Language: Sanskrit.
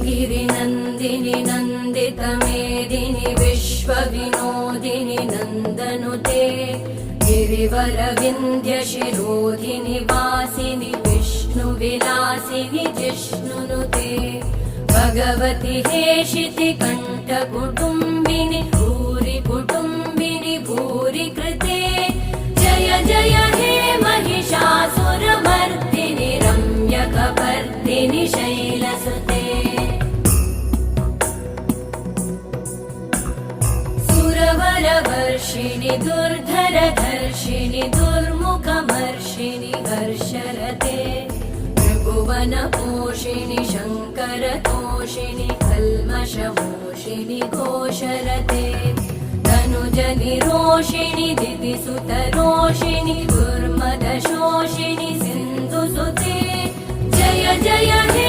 गिरिनन्दिनि नन्दितमेदिनि विश्वविनोदिनि नन्दनुते गिरिवरविन्ध्यशिरोधिनि वासिनि विष्णुविलासिनि जिष्णुनुते भगवति हेशिति कण्ठकुटुम्बिनि भूरि कुटुम्बिनि भूरि कृते जय जय हे महिषासुरमर्दिनि रम्यकपर्दिनि शैलसुते सुरवरवर्षिणि दुर्धरधर्षिणि दुर्मुखमर्षिणि हर्षरते त्रिभुवनपोषिणि शङ्करतोषिणि कल्मषमोषिणि घोषरते तनुजनिरोषिणि दितिसुतरोषिणि दुर्मदशोषिणि सिन्धुसुते जय जय हे